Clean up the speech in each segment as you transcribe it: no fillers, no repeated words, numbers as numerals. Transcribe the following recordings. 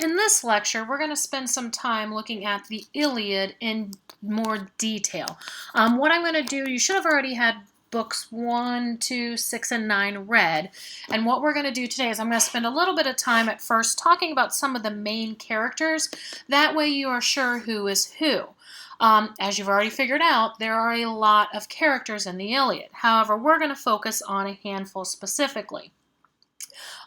In this lecture, we're going to spend some time looking at the Iliad in more detail. What I'm going to do, you should have already had books 1, 2, 6, and 9 read. And what we're going to do today is I'm going to spend a little bit of time at first talking about some of the main characters. That way you are sure who is who. As you've already figured out, there are a lot of characters in the Iliad. However, we're going to focus on a handful specifically.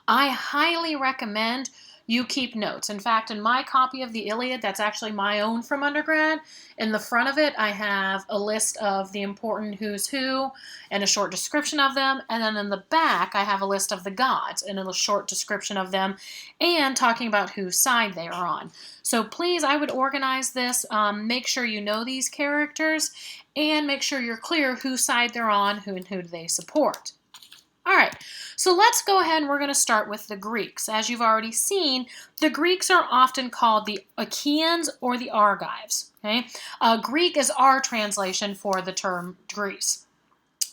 I highly recommend you keep notes. In fact, in my copy of the Iliad, that's actually my own from undergrad, in the front of it, I have a list of the important who's who and a short description of them. And then in the back, I have a list of the gods and a short description of them and talking about whose side they are on. So please, I would organize this. Make sure you know these characters and make sure you're clear whose side they're on, who and who do they support. All right, so let's go ahead and we're going to start with the Greeks. As you've already seen, the Greeks are often called the Achaeans or the Argives. Okay? Greek is our translation for the term Greece.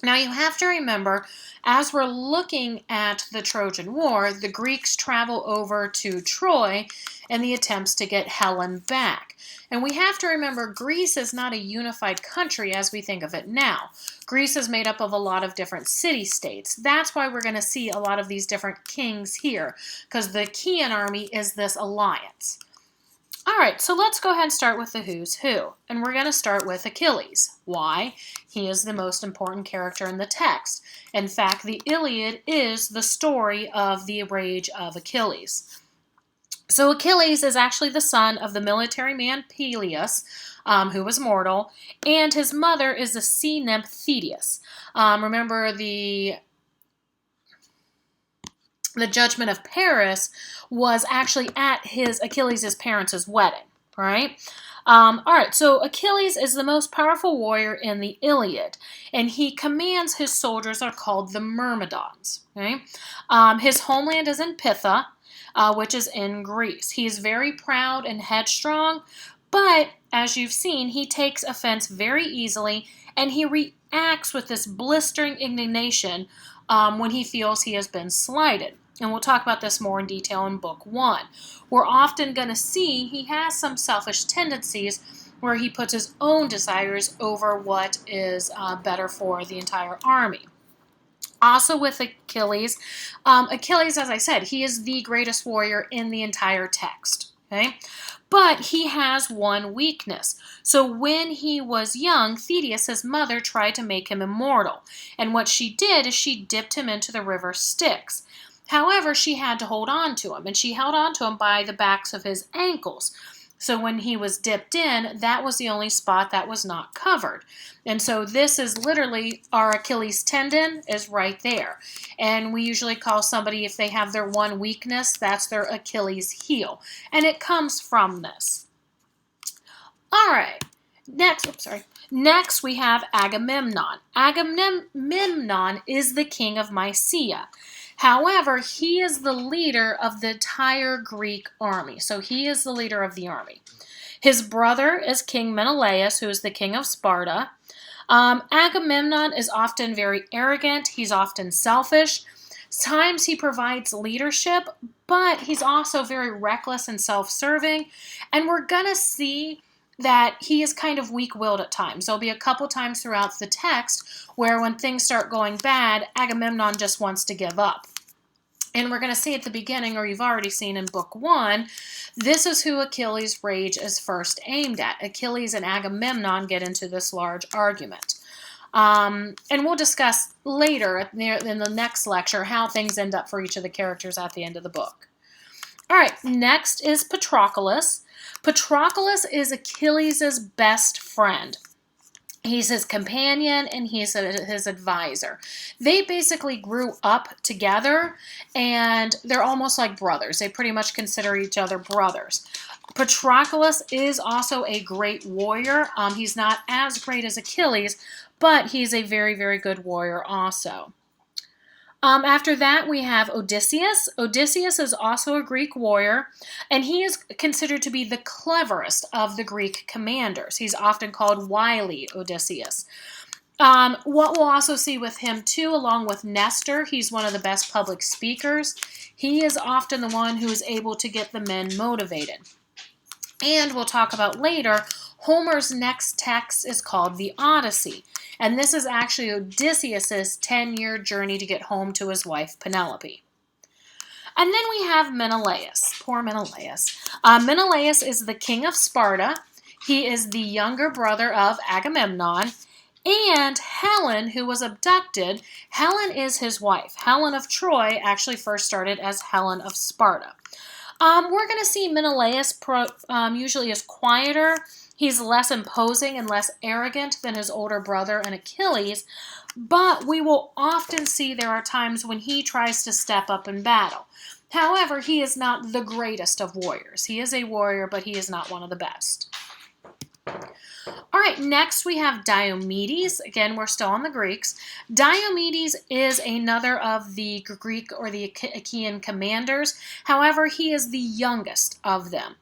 Now you have to remember, as we're looking at the Trojan War, the Greeks travel over to Troy in the attempts to get Helen back. And we have to remember, Greece is not a unified country as we think of it now. Greece is made up of a lot of different city-states. That's why we're going to see a lot of these different kings here, because the Achaean army is this alliance. All right, so let's go ahead and start with the who's who. And we're going to start with Achilles. Why? He is the most important character in the text. In fact, the Iliad is the story of the rage of Achilles. So Achilles is actually the son of the military man Peleus, who was mortal, and his mother is the sea nymph Thetis. Remember the judgment of Paris was actually at Achilles' parents' wedding, right? All right, so Achilles is the most powerful warrior in the Iliad, and he commands his soldiers are called the Myrmidons, okay? His homeland is in Pitha, which is in Greece. He is very proud and headstrong, but as you've seen, he takes offense very easily, and he reacts with this blistering indignation when he feels he has been slighted. And we'll talk about this more in detail in Book 1. We're often going to see he has some selfish tendencies where he puts his own desires over what is better for the entire army. Also with Achilles, Achilles, as I said, he is the greatest warrior in the entire text. Okay? But he has one weakness. So when he was young, Thetis, his mother, tried to make him immortal. And what she did is she dipped him into the river Styx. However, she had to hold on to him, and she held on to him by the backs of his ankles. So when he was dipped in, that was the only spot that was not covered. And so this is literally our Achilles tendon is right there. And we usually call somebody, if they have their one weakness, that's their Achilles heel. And it comes from this. All right. Next, we have Agamemnon. Agamemnon is the king of Mysia. However, he is the leader of the entire Greek army. So he is the leader of the army. His brother is King Menelaus, who is the king of Sparta. Agamemnon is often very arrogant. He's often selfish. Times he provides leadership, but he's also very reckless and self-serving. And we're going to see that he is kind of weak-willed at times. There'll be a couple times throughout the text where when things start going bad, Agamemnon just wants to give up. And we're going to see at the beginning, or you've already seen in Book 1, this is who Achilles' rage is first aimed at. Achilles and Agamemnon get into this large argument. And we'll discuss later in the next lecture how things end up for each of the characters at the end of the book. All right, next is Patroclus. Patroclus is Achilles' best friend. He's his companion and he's his advisor. They basically grew up together and they're almost like brothers. They pretty much consider each other brothers. Patroclus is also a great warrior. He's not as great as Achilles, but he's a very, very good warrior also. After that, we have Odysseus. Odysseus is also a Greek warrior, and he is considered to be the cleverest of the Greek commanders. He's often called wily Odysseus. What we'll also see with him too, along with Nestor, he's one of the best public speakers. He is often the one who is able to get the men motivated. And we'll talk about later, Homer's next text is called the Odyssey. And this is actually Odysseus' 10-year journey to get home to his wife Penelope. And then we have Menelaus. Poor Menelaus. Menelaus is the king of Sparta. He is the younger brother of Agamemnon. And Helen, who was abducted, Helen is his wife. Helen of Troy actually first started as Helen of Sparta. We're going to see Menelaus usually is quieter. He's less imposing and less arrogant than his older brother and Achilles, but we will often see there are times when he tries to step up in battle. However, he is not the greatest of warriors. He is a warrior, but he is not one of the best. All right, next we have Diomedes. Again, we're still on the Greeks. Diomedes is another of the Greek or the Achaean commanders. However, he is the youngest of them.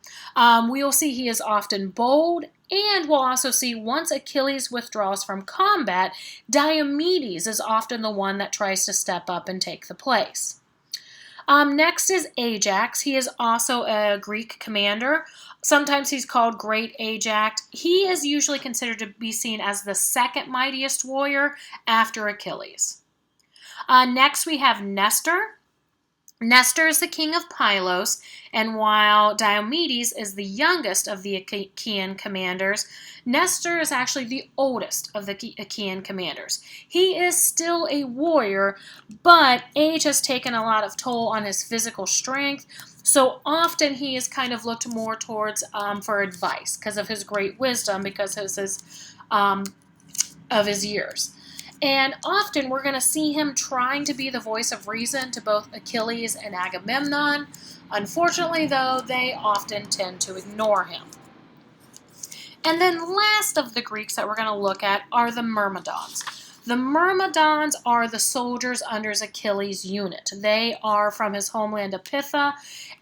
We will see he is often bold, and we'll also see once Achilles withdraws from combat, Diomedes is often the one that tries to step up and take the place. Next is Ajax. He is also a Greek commander. Sometimes he's called Great Ajax. He is usually considered to be seen as the second mightiest warrior after Achilles. Next we have Nestor. Nestor is the king of Pylos, and while Diomedes is the youngest of the Achaean commanders, Nestor is actually the oldest of the Achaean commanders. He is still a warrior, but age has taken a lot of toll on his physical strength, so often he is kind of looked more towards for advice because of his great wisdom, because of his years. And often we're going to see him trying to be the voice of reason to both Achilles and Agamemnon. Unfortunately, though, they often tend to ignore him. And then last of the Greeks that we're going to look at are the Myrmidons. The Myrmidons are the soldiers under Achilles' unit. They are from his homeland Epitha,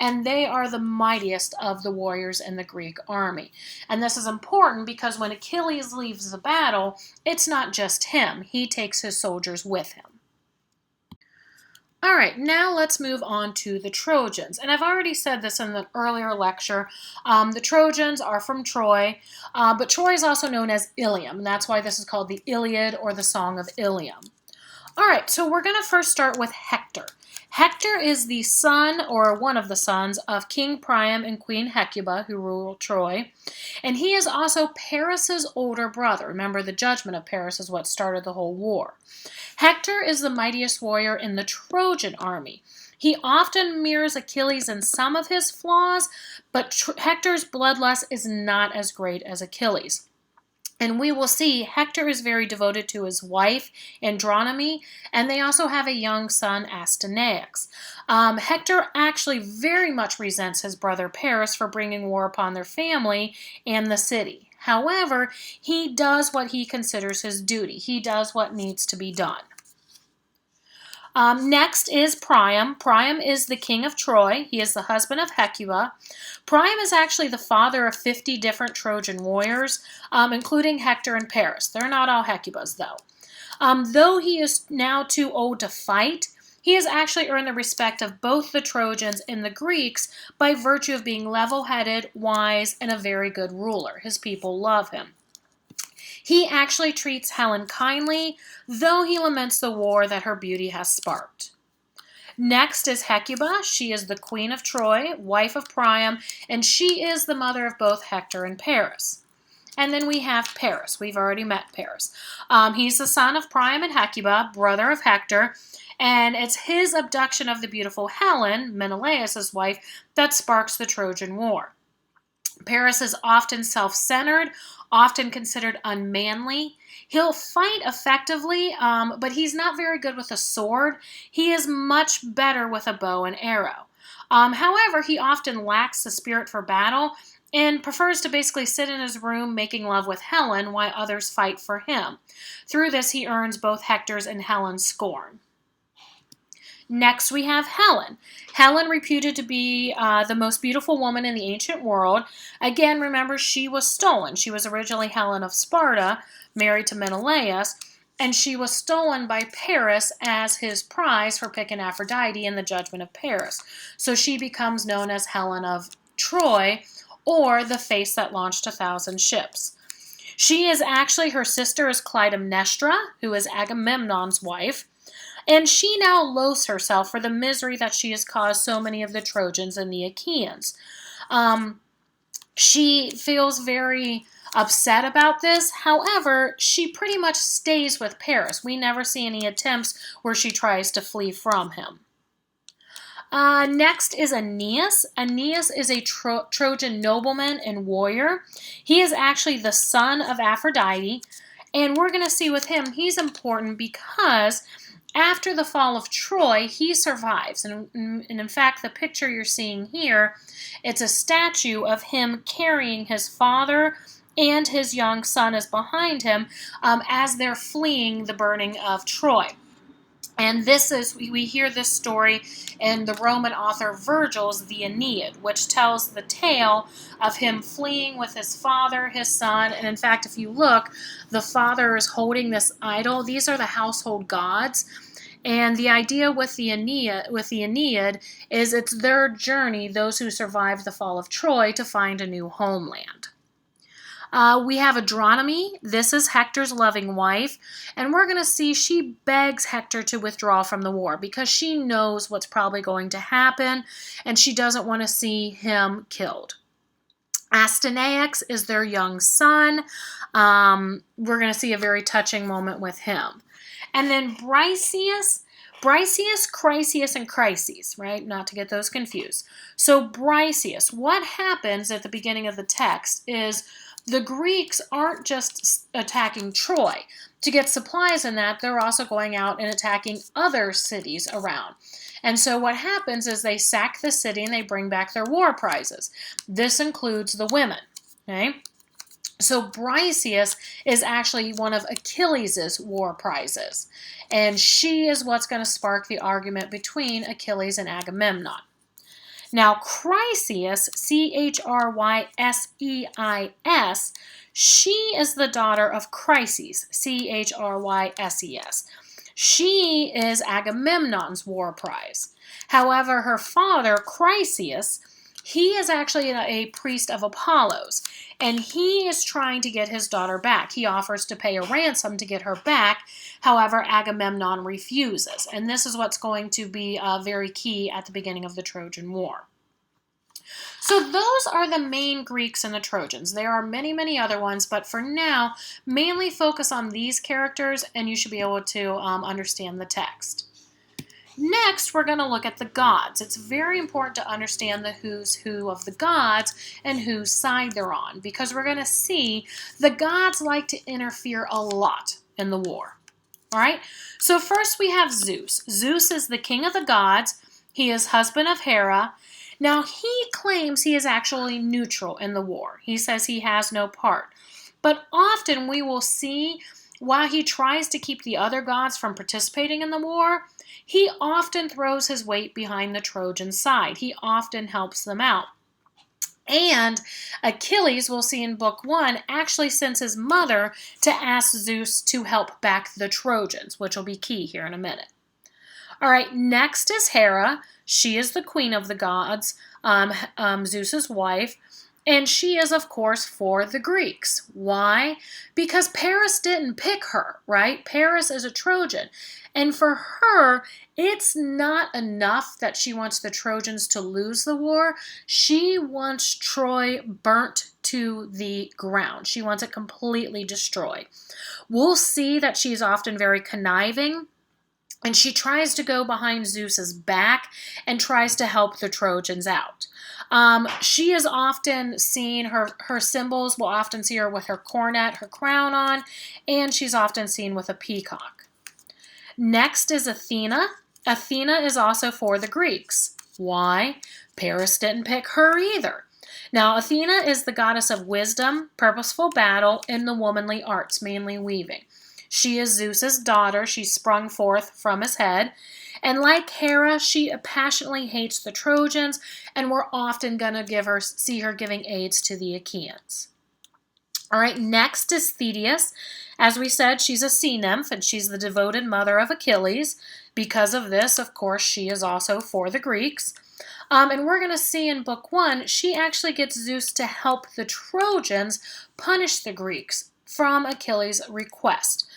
and they are the mightiest of the warriors in the Greek army. And this is important because when Achilles leaves the battle, it's not just him. He takes his soldiers with him. All right, now let's move on to the Trojans. And I've already said this in the earlier lecture. The Trojans are from Troy, but Troy is also known as Ilium, and that's why this is called the Iliad or the Song of Ilium. All right, so we're going to first start with Hector. Hector is the son, or one of the sons, of King Priam and Queen Hecuba, who ruled Troy. And he is also Paris's older brother. Remember, the judgment of Paris is what started the whole war. Hector is the mightiest warrior in the Trojan army. He often mirrors Achilles in some of his flaws, but Hector's bloodlust is not as great as Achilles. And we will see Hector is very devoted to his wife, Andronomy, and they also have a young son, Astyanax. Hector actually very much resents his brother Paris for bringing war upon their family and the city. However, he does what he considers his duty. He does what needs to be done. Next is Priam. Priam is the king of Troy. He is the husband of Hecuba. Priam is actually the father of 50 different Trojan warriors, including Hector and Paris. They're not all Hecubas, though. Though he is now too old to fight, he has actually earned the respect of both the Trojans and the Greeks by virtue of being level-headed, wise, and a very good ruler. His people love him. He actually treats Helen kindly, though he laments the war that her beauty has sparked. Next is Hecuba. She is the queen of Troy, wife of Priam, and she is the mother of both Hector and Paris. And then we have Paris. We've already met Paris. He's the son of Priam and Hecuba, brother of Hector, and it's his abduction of the beautiful Helen, Menelaus' wife, that sparks the Trojan War. Paris is often self-centered, often considered unmanly. He'll fight effectively, but he's not very good with a sword. He is much better with a bow and arrow. However, he often lacks the spirit for battle and prefers to basically sit in his room making love with Helen while others fight for him. Through this, he earns both Hector's and Helen's scorn. Next, we have Helen. Helen, reputed to be the most beautiful woman in the ancient world. Again, remember, she was stolen. She was originally Helen of Sparta, married to Menelaus, and she was stolen by Paris as his prize for picking Aphrodite in the Judgment of Paris. So she becomes known as Helen of Troy, or the face that launched 1,000 ships. She is actually, her sister is Clytemnestra, who is Agamemnon's wife, and she now loathes herself for the misery that she has caused so many of the Trojans and the Achaeans. She feels very upset about this. However, she pretty much stays with Paris. We never see any attempts where she tries to flee from him. Next is Aeneas. Aeneas is a Trojan nobleman and warrior. He is actually the son of Aphrodite, and we're going to see with him, he's important because after the fall of Troy, he survives. And in fact, the picture you're seeing here, it's a statue of him carrying his father, and his young son is behind him as they're fleeing the burning of Troy. And this is, we hear this story in the Roman author Virgil's The Aeneid, which tells the tale of him fleeing with his father, his son, and in fact, if you look, the father is holding this idol. These are the household gods. And the idea with the Aeneid is it's their journey, those who survived the fall of Troy, to find a new homeland. We have Andronomy. This is Hector's loving wife, and we're going to see she begs Hector to withdraw from the war because she knows what's probably going to happen, and she doesn't want to see him killed. Astyanax is their young son. We're going to see a very touching moment with him. And then Briseis, Chryseis, and Chryses, right? Not to get those confused. So Briseis, what happens at the beginning of the text is the Greeks aren't just attacking Troy. To get supplies in that, they're also going out and attacking other cities around. And so what happens is they sack the city and they bring back their war prizes. This includes the women, okay? So Briseis is actually one of Achilles' war prizes. And she is what's going to spark the argument between Achilles and Agamemnon. Now, Chryseis, Chryseis, she is the daughter of Chryses, Chryses. She is Agamemnon's war prize. However, her father, Chryseis, he is actually a priest of Apollo's, and he is trying to get his daughter back. He offers to pay a ransom to get her back. However, Agamemnon refuses, and this is what's going to be very key at the beginning of the Trojan War. So those are the main Greeks and the Trojans. There are many, many other ones, but for now, mainly focus on these characters, and you should be able to understand the text. Next, we're going to look at the gods. It's very important to understand the who's who of the gods and whose side they're on, because we're going to see the gods like to interfere a lot in the war. All right, so first we have Zeus. Zeus is the king of the gods. He is husband of Hera. Now, he claims he is actually neutral in the war. He says he has no part. But often we will see, while he tries to keep the other gods from participating in the war, he often throws his weight behind the Trojan side. He often helps them out. And Achilles, we'll see in book 1, actually sends his mother to ask Zeus to help back the Trojans, which will be key here in a minute. All right, next is Hera. She is the queen of the gods, Zeus's wife, and she is, of course, for the Greeks. Why? Because Paris didn't pick her, right? Paris is a Trojan. And for her, it's not enough that she wants the Trojans to lose the war. She wants Troy burnt to the ground. She wants it completely destroyed. We'll see that she's often very conniving, and she tries to go behind Zeus's back and tries to help the Trojans out. She is often seen, her symbols, will often see her with her coronet, her crown on, and she's often seen with a peacock. Next is Athena. Athena is also for the Greeks. Why? Paris didn't pick her either. Now, Athena is the goddess of wisdom, purposeful battle, and the womanly arts, mainly weaving. She is Zeus's daughter. She sprung forth from his head. And like Hera, she passionately hates the Trojans, and we're often going to see her giving aids to the Achaeans. All right, next is Thetis. As we said, she's a sea nymph, and she's the devoted mother of Achilles. Because of this, of course, she is also for the Greeks. And we're going to see in book 1, she actually gets Zeus to help the Trojans punish the Greeks from Achilles' request.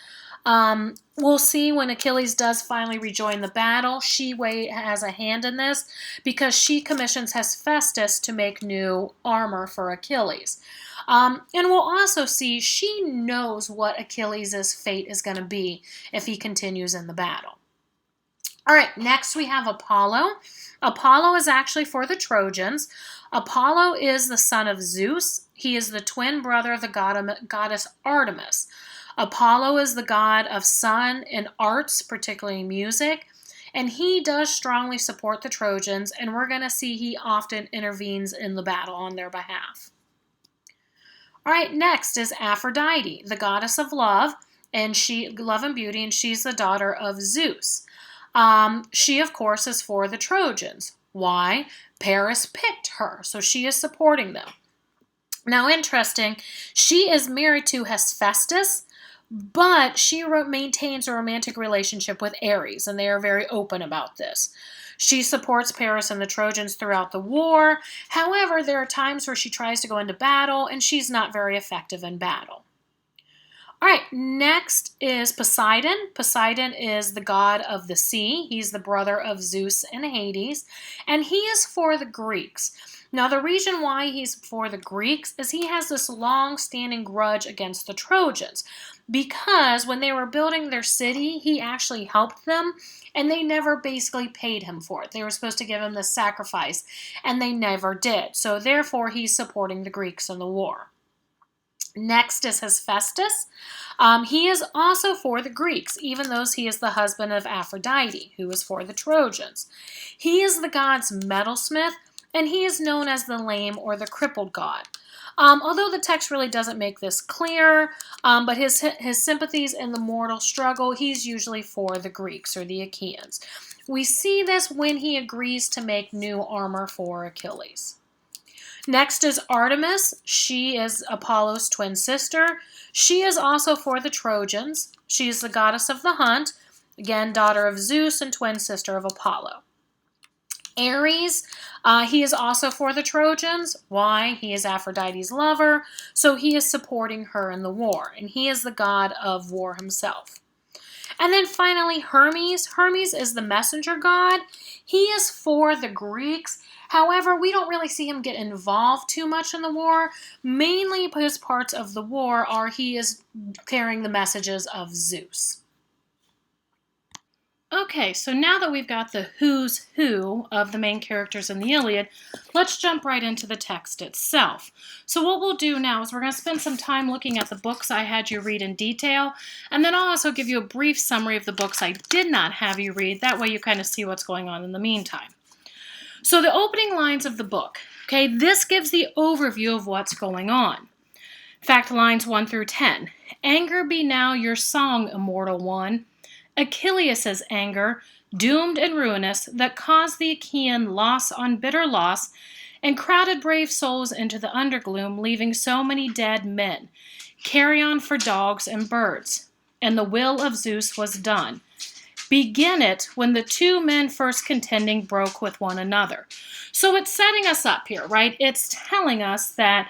We'll see when Achilles does finally rejoin the battle, she has a hand in this because she commissions Hephaestus to make new armor for Achilles. And we'll also see she knows what Achilles' fate is going to be if he continues in the battle. All right, next we have Apollo. Apollo is actually for the Trojans. Apollo is the son of Zeus. He is the twin brother of the goddess Artemis. Apollo is the god of sun and arts, particularly music, and he does strongly support the Trojans, and we're going to see he often intervenes in the battle on their behalf. All right, next is Aphrodite, the goddess of love, love and beauty, and she's the daughter of Zeus. She, of course, is for the Trojans. Why? Paris picked her, so she is supporting them. Now, interesting, she is married to Hephaestus, but she maintains a romantic relationship with Ares, and they are very open about this. She supports Paris and the Trojans throughout the war. However, there are times where she tries to go into battle, and she's not very effective in battle. All right, next is Poseidon. Poseidon is the god of the sea. He's the brother of Zeus and Hades, and he is for the Greeks. Now, the reason why he's for the Greeks is he has this long-standing grudge against the Trojans because when they were building their city, he actually helped them, and they never basically paid him for it. They were supposed to give him the sacrifice, and they never did. So, therefore, he's supporting the Greeks in the war. Next is Hephaestus. He is also for the Greeks, even though he is the husband of Aphrodite, who is for the Trojans. He is the god's metalsmith, and he is known as the lame or the crippled god. Although the text really doesn't make this clear, but his sympathies in the mortal struggle, he's usually for the Greeks or the Achaeans. We see this when he agrees to make new armor for Achilles. Next is Artemis. She is Apollo's twin sister. She is also for the Trojans. She is the goddess of the hunt, again, daughter of Zeus and twin sister of Apollo. Ares, he is also for the Trojans. Why? He is Aphrodite's lover, so he is supporting her in the war, and he is the god of war himself. And then finally, Hermes. Hermes is the messenger god. He is for the Greeks. However, we don't really see him get involved too much in the war. Mainly his parts of the war are he is carrying the messages of Zeus. Okay, so now that we've got the who's who of the main characters in the Iliad, let's jump right into the text itself. So what we'll do now is we're going to spend some time looking at the books I had you read in detail, and then I'll also give you a brief summary of the books I did not have you read. That way you kind of see what's going on in the meantime. So the opening lines of the book, okay, this gives the overview of what's going on. In fact, lines 1 through 10. Anger be now your song, immortal one. Achilles' anger, doomed and ruinous, that caused the Achaean loss on bitter loss, and crowded brave souls into the undergloom, leaving so many dead men. Carrion for dogs and birds. And the will of Zeus was done. Begin it when the two men first contending broke with one another. So it's setting us up here, right? It's telling us that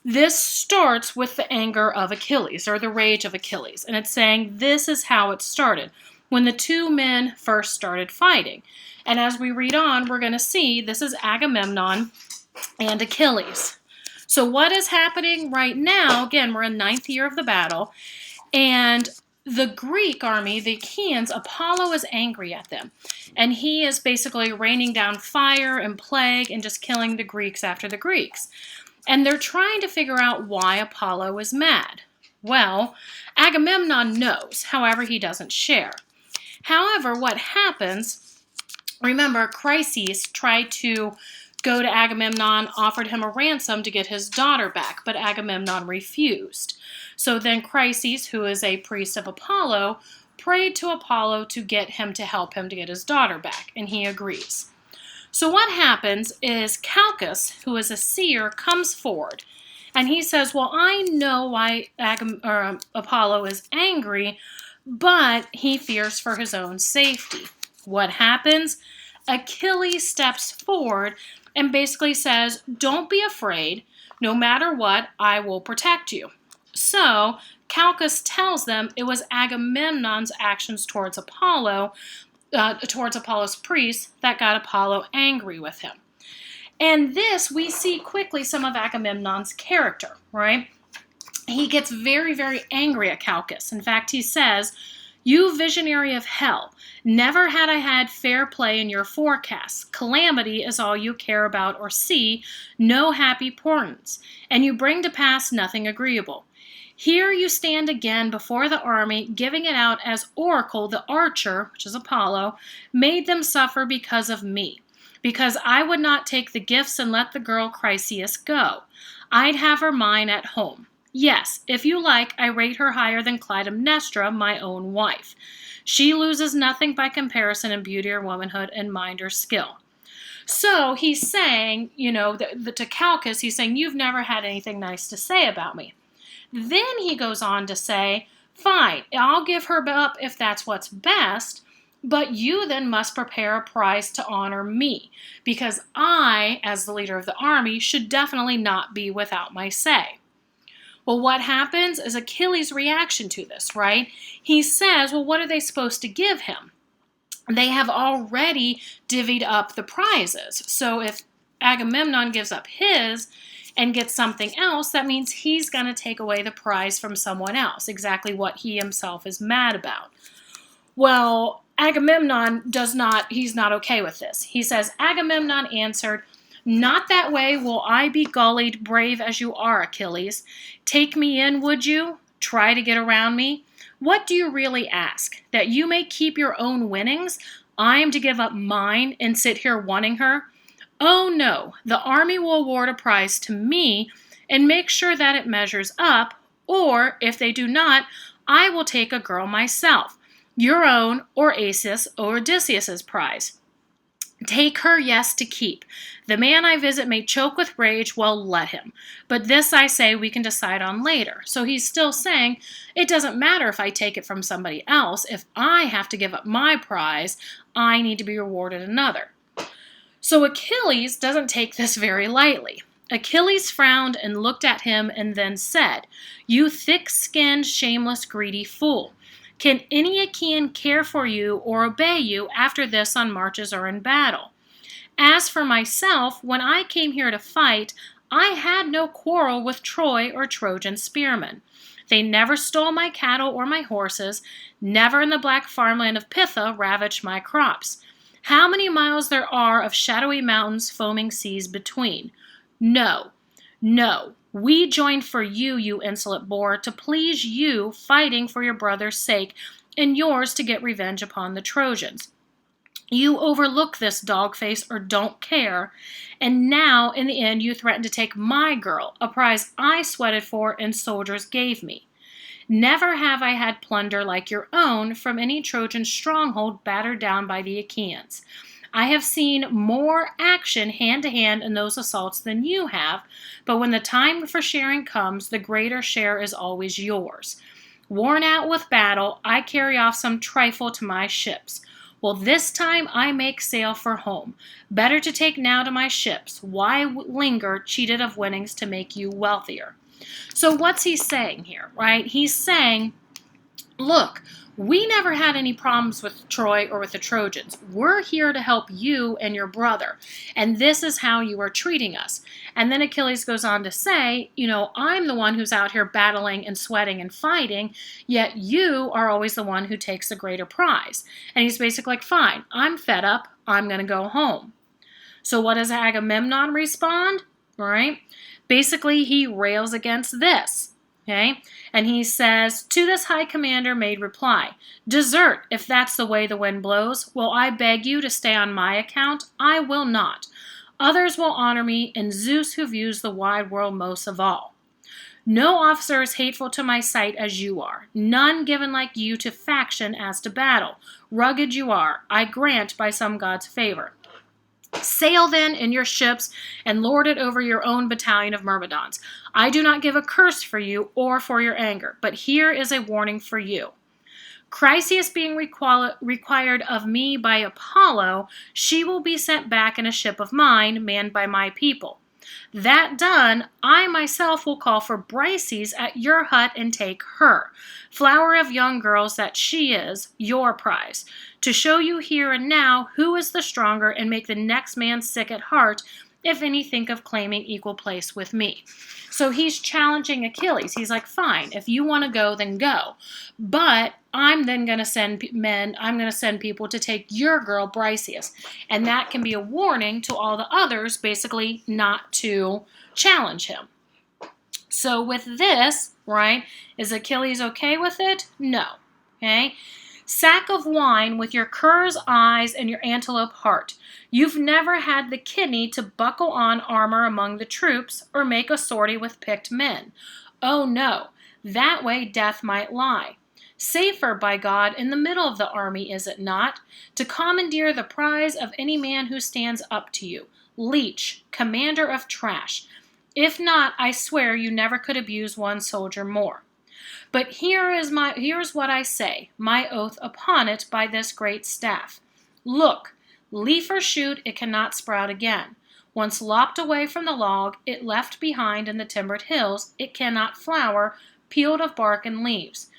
this starts with the anger of Achilles, or the rage of Achilles. And it's saying this is how it started, when the two men first started fighting. And as we read on, we're going to see this is Agamemnon and Achilles. So what is happening right now? Again, we're in 9th year of the battle. And the Greek army, the Achaeans, Apollo is angry at them. And he is basically raining down fire and plague and just killing the Greeks after the Greeks. And they're trying to figure out why Apollo is mad. Well, Agamemnon knows, however, he doesn't share. However, what happens, remember, Chryses tried to go to Agamemnon, offered him a ransom to get his daughter back, but Agamemnon refused. So then Chryses, who is a priest of Apollo, prayed to Apollo to get him to help him to get his daughter back, and he agrees. So what happens is Calchas, who is a seer, comes forward, And he says, well, I know why Apollo is angry, but he fears for his own safety. What happens? Achilles steps forward and basically says, don't be afraid. No matter what, I will protect you. So Calchas tells them it was Agamemnon's actions towards Apollo's priests, that got Apollo angry with him. And this, we see quickly some of Agamemnon's character, right? He gets very, very angry at Calchas. In fact, he says, you visionary of hell, never had I had fair play in your forecasts. Calamity is all you care about or see, no happy portents, and you bring to pass nothing agreeable. Here you stand again before the army, giving it out as oracle the archer, which is Apollo, made them suffer because of me. Because I would not take the gifts and let the girl Chryseis go. I'd have her mine at home. Yes, if you like, I rate her higher than Clytemnestra, my own wife. She loses nothing by comparison in beauty or womanhood and mind or skill. So he's saying, to Calchas, he's saying, you've never had anything nice to say about me. Then he goes on to say, fine, I'll give her up if that's what's best, but you then must prepare a prize to honor me, because I, as the leader of the army, should definitely not be without my say. Well, what happens is Achilles' reaction to this, right? He says, well, what are they supposed to give him? They have already divvied up the prizes. So if Agamemnon gives up his and gets something else, that means he's going to take away the prize from someone else, exactly what he himself is mad about. Well, Agamemnon he's not okay with this. He says, Agamemnon answered, not that way will I be gullied, brave as you are, Achilles. Take me in, would you? Try to get around me? What do you really ask? That you may keep your own winnings? I am to give up mine and sit here wanting her? Oh no, the army will award a prize to me and make sure that it measures up, or if they do not, I will take a girl myself. Your own, or Acis, or Odysseus's prize. Take her, yes, to keep. The man I visit may choke with rage, well, let him. But this, I say, we can decide on later. So he's still saying, it doesn't matter if I take it from somebody else. If I have to give up my prize, I need to be rewarded another. So Achilles doesn't take this very lightly. Achilles frowned and looked at him and then said, you thick-skinned, shameless, greedy fool. Can any Achaean care for you or obey you after this on marches or in battle? As for myself, when I came here to fight, I had no quarrel with Troy or Trojan spearmen. They never stole my cattle or my horses, never in the black farmland of Pitha ravaged my crops. How many miles there are of shadowy mountains, foaming seas between? No, no. We joined for you, you insolent boor, to please you, fighting for your brother's sake, and yours to get revenge upon the Trojans. You overlook this dog face or don't care, and now, in the end, you threaten to take my girl, a prize I sweated for and soldiers gave me. Never have I had plunder like your own from any Trojan stronghold battered down by the Achaeans. I have seen more action hand-to-hand in those assaults than you have, but when the time for sharing comes, the greater share is always yours. Worn out with battle, I carry off some trifle to my ships. Well, this time I make sail for home. Better to take now to my ships. Why linger, cheated of winnings, to make you wealthier? So what's he saying here, right? He's saying, look, we never had any problems with Troy or with the Trojans. We're here to help you and your brother, and this is how you are treating us. And then Achilles goes on to say, I'm the one who's out here battling and sweating and fighting, yet you are always the one who takes the greater prize. And he's basically like, fine, I'm fed up, I'm going to go home. So what does Agamemnon respond? Right? Basically, he rails against this. Okay? And he says, to this high commander made reply, desert if that's the way the wind blows. Will I beg you to stay on my account? I will not. Others will honor me, and Zeus who views the wide world most of all. No officer is hateful to my sight as you are. None given like you to faction as to battle. Rugged you are, I grant by some god's favor. Sail then in your ships and lord it over your own battalion of Myrmidons. I do not give a curse for you or for your anger, but here is a warning for you. Chryseis being required of me by Apollo, she will be sent back in a ship of mine, manned by my people. That done, I myself will call for Briseis at your hut and take her, flower of young girls that she is, your prize, to show you here and now who is the stronger and make the next man sick at heart if any think of claiming equal place with me. So he's challenging Achilles. He's like, fine, if you want to go, then go. But I'm then going to send people to take your girl, Briseis. And that can be a warning to all the others, basically, not to challenge him. So with this, right, is Achilles okay with it? No. Okay? Sack of wine with your cur's eyes and your antelope heart. You've never had the kidney to buckle on armor among the troops or make a sortie with picked men. Oh no, that way death might lie. Safer, by God, in the middle of the army, is it not, to commandeer the prize of any man who stands up to you, leech, commander of trash. If not, I swear you never could abuse one soldier more. But here's what I say, my oath upon it by this great staff. Look, leaf or shoot, it cannot sprout again. Once lopped away from the log, it left behind in the timbered hills, it cannot flower, peeled of bark and leaves.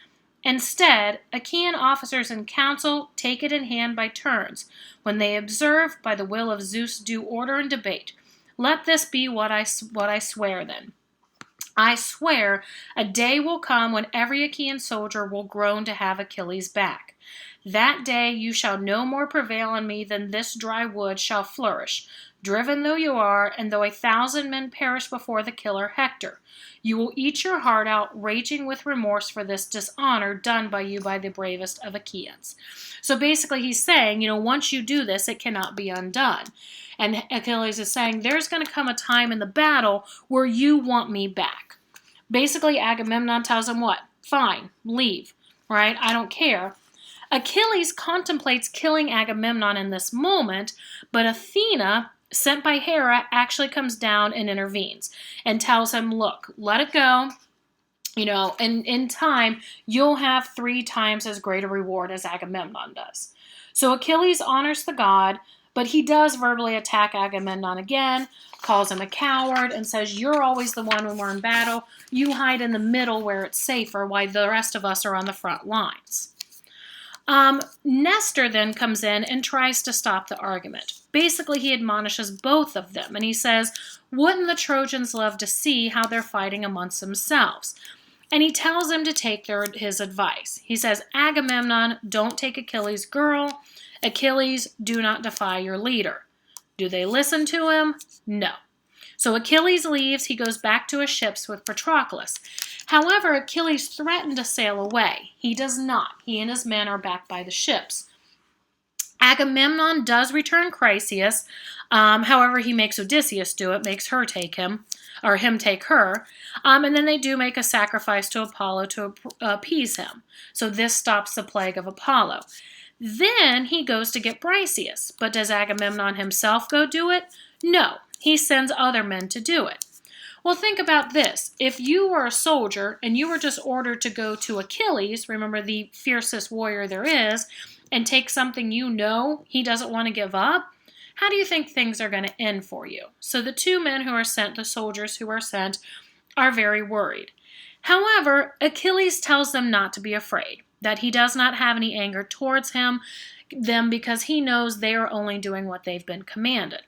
Instead, Achaean officers in council take it in hand by turns, when they observe, by the will of Zeus, due order and debate. Let this be what I swear then. I swear a day will come when every Achaean soldier will groan to have Achilles back. That day you shall no more prevail on me than this dry wood shall flourish, driven though you are, and though 1,000 men perish before the killer Hector. You will eat your heart out, raging with remorse for this dishonor done by you by the bravest of Achaeans. So basically he's saying, once you do this, it cannot be undone. And Achilles is saying, there's going to come a time in the battle where you want me back. Basically, Agamemnon tells him what? Fine, leave, right? I don't care. Achilles contemplates killing Agamemnon in this moment, but Athena, sent by Hera, actually comes down and intervenes and tells him, look, let it go. And in time, you'll have 3 times as great a reward as Agamemnon does. So Achilles honors the god, but he does verbally attack Agamemnon again, calls him a coward, and says, you're always the one when we're in battle. You hide in the middle where it's safer, while the rest of us are on the front lines. Nestor then comes in and tries to stop the argument. Basically, he admonishes both of them, and he says, wouldn't the Trojans love to see how they're fighting amongst themselves? And he tells them to take his advice. He says, Agamemnon, don't take Achilles' girl. Achilles, do not defy your leader. Do they listen to him? No. So Achilles leaves. He goes back to his ships with Patroclus. However, Achilles threatened to sail away. He does not. He and his men are back by the ships. Agamemnon does return Chryseis. However, he makes Odysseus do it, makes her take him, or him take her. And then they do make a sacrifice to Apollo to appease him. So this stops the plague of Apollo. Then he goes to get Briseis. But does Agamemnon himself go do it? No. He sends other men to do it. Well, think about this. If you were a soldier and you were just ordered to go to Achilles, remember the fiercest warrior there is, and take something he doesn't want to give up, how do you think things are going to end for you? So the 2 men who are sent, the soldiers who are sent, are very worried. However, Achilles tells them not to be afraid, that he does not have any anger towards them because he knows they are only doing what they've been commanded.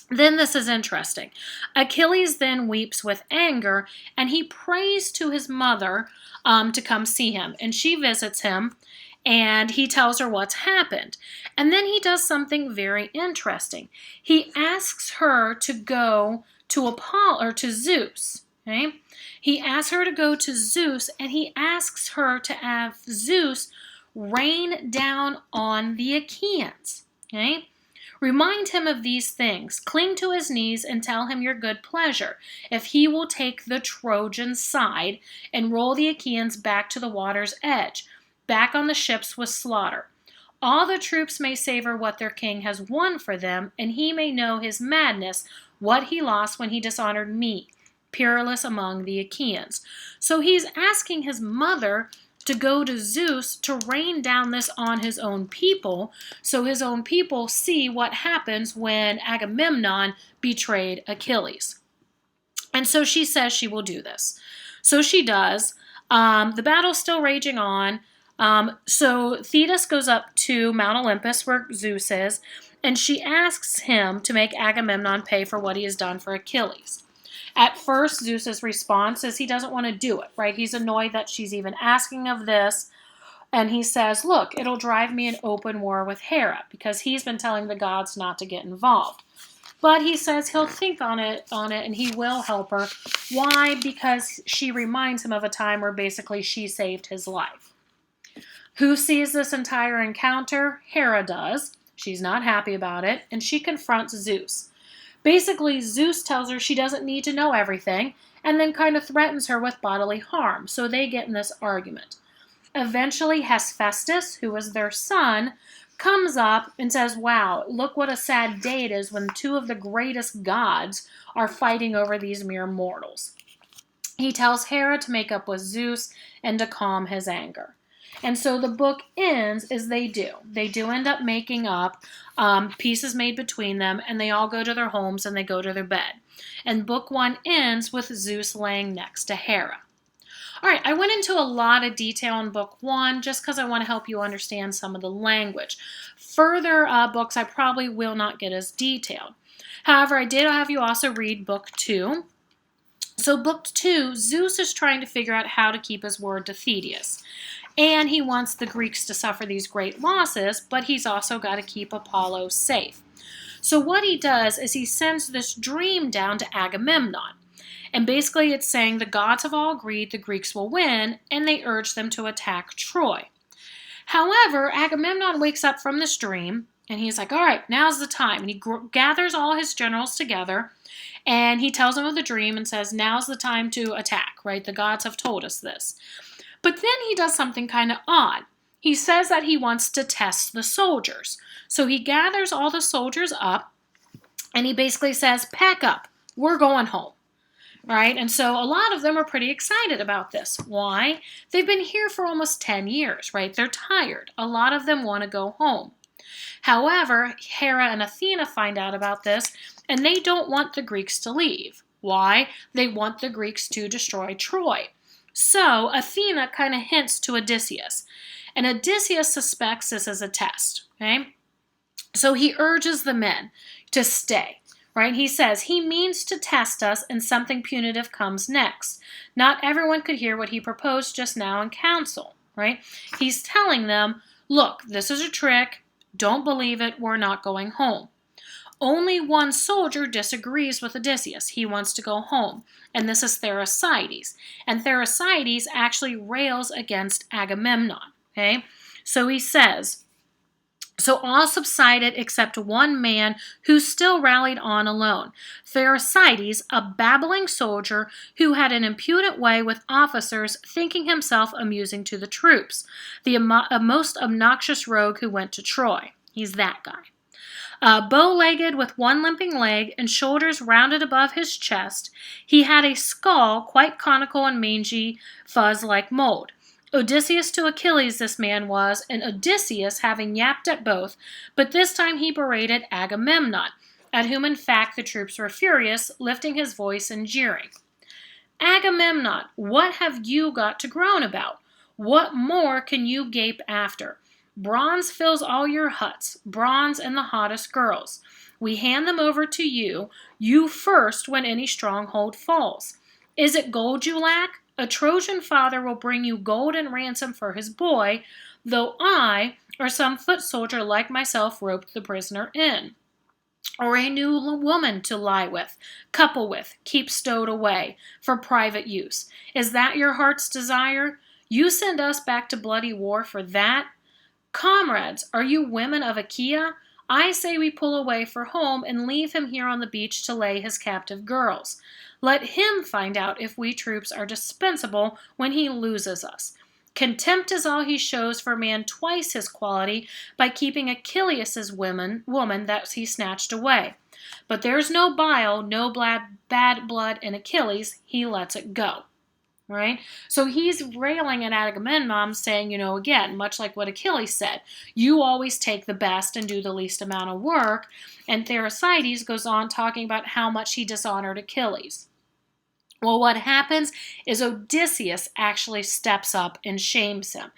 Then this is interesting. Achilles then weeps with anger, and he prays to his mother to come see him. And she visits him, and he tells her what's happened. And then he does something very interesting. He asks her to go to Apollo, or to Zeus. Okay? He asks her to go to Zeus, and he asks her to have Zeus rain down on the Achaeans. Okay? Remind him of these things. Cling to his knees and tell him your good pleasure, if he will take the Trojan side and roll the Achaeans back to the water's edge, back on the ships with slaughter. All the troops may savor what their king has won for them, and he may know his madness, what he lost when he dishonored me, peerless among the Achaeans. So he's asking his mother to go to Zeus to rain down this on his own people, so his own people see what happens when Agamemnon betrayed Achilles. And so she says she will do this. So she does. The battle's still raging on. So Thetis goes up to Mount Olympus where Zeus is, and she asks him to make Agamemnon pay for what he has done for Achilles. At first, Zeus's response is he doesn't want to do it, right? He's annoyed that she's even asking of this. And he says, look, it'll drive me an open war with Hera, because he's been telling the gods not to get involved. But he says he'll think on it, and he will help her. Why? Because she reminds him of a time where basically she saved his life. Who sees this entire encounter? Hera does. She's not happy about it, and she confronts Zeus. Basically, Zeus tells her she doesn't need to know everything, and then kind of threatens her with bodily harm, so they get in this argument. Eventually, Hephaestus, who is their son, comes up and says, wow, look what a sad day it is when two of the greatest gods are fighting over these mere mortals. He tells Hera to make up with Zeus and to calm his anger. And so the book ends as they do. They do end up making up, pieces made between them, and they all go to their homes and they go to their bed. And book 1 ends with Zeus laying next to Hera. All right, I went into a lot of detail in book 1 just because I want to help you understand some of the language. Further books I probably will not get as detailed. However, I did have you also read book 2. So book 2, Zeus is trying to figure out how to keep his word to Thetis. And he wants the Greeks to suffer these great losses, but he's also got to keep Apollo safe. So what he does is he sends this dream down to Agamemnon. And basically it's saying the gods have all agreed the Greeks will win, and they urge them to attack Troy. However, Agamemnon wakes up from this dream, and he's like, all right, now's the time. And he gathers all his generals together, and he tells them of the dream and says, now's the time to attack, right? The gods have told us this. But then he does something kind of odd. He says that he wants to test the soldiers. So he gathers all the soldiers up, and he basically says, pack up, we're going home. Right? And so a lot of them are pretty excited about this. Why? They've been here for almost 10 years, right? They're tired. A lot of them want to go home. However, Hera and Athena find out about this, and they don't want the Greeks to leave. Why? They want the Greeks to destroy Troy. So Athena kind of hints to Odysseus, and Odysseus suspects this as a test. Okay? So he urges the men to stay. Right? He says he means to test us and something punitive comes next. Not everyone could hear what he proposed just now in council. Right? He's telling them, look, this is a trick. Don't believe it. We're not going home. Only one soldier disagrees with Odysseus. He wants to go home. And this is Thersites. And Thersites actually rails against Agamemnon. Okay? So he says, so all subsided except one man who still rallied on alone, Thersites, a babbling soldier who had an impudent way with officers, thinking himself amusing to the troops, the most obnoxious rogue who went to Troy. He's that guy. Bow-legged with one limping leg and shoulders rounded above his chest, he had a skull quite conical and mangy, fuzz like mold. Odysseus to Achilles this man was, and Odysseus having yapped at both, but this time he berated Agamemnon, at whom in fact the troops were furious, lifting his voice and jeering. Agamemnon, what have you got to groan about? What more can you gape after? Bronze fills all your huts, bronze and the hottest girls. We hand them over to you, you first when any stronghold falls. Is it gold you lack? A Trojan father will bring you gold and ransom for his boy, though I, or some foot soldier like myself, roped the prisoner in. Or a new woman to lie with, couple with, keep stowed away, for private use. Is that your heart's desire? You send us back to bloody war for that? Comrades, are you women of Achaea? I say we pull away for home and leave him here on the beach to lay his captive girls. Let him find out if we troops are dispensable when he loses us. Contempt is all he shows for a man twice his quality by keeping Achilles' woman that he snatched away. But there's no bile, no bad blood in Achilles. He lets it go. Right? So he's railing at Agamemnon, saying, again, much like what Achilles said, you always take the best and do the least amount of work. And Thersites goes on talking about how much he dishonored Achilles. Well, what happens is Odysseus actually steps up and shames him.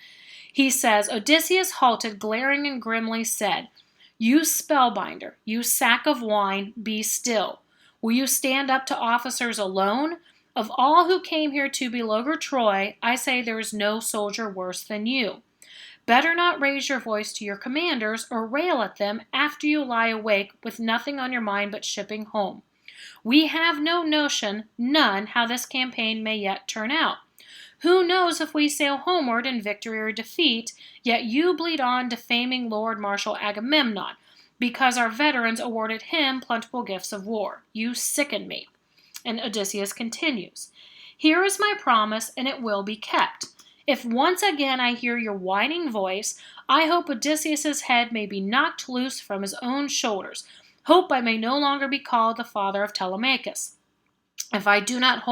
He says, Odysseus halted, glaring and grimly said, you spellbinder, you sack of wine, be still. Will you stand up to officers alone? Of all who came here to beleaguer Troy, I say there is no soldier worse than you. Better not raise your voice to your commanders or rail at them after you lie awake with nothing on your mind but shipping home. We have no notion, none, how this campaign may yet turn out. Who knows if we sail homeward in victory or defeat, yet you bleed on defaming Lord Marshal Agamemnon, because our veterans awarded him plentiful gifts of war. You sicken me. And Odysseus continues, here is my promise, and it will be kept. If once again I hear your whining voice, I hope Odysseus' head may be knocked loose from his own shoulders. Hope I may no longer be called the father of Telemachus. If I do not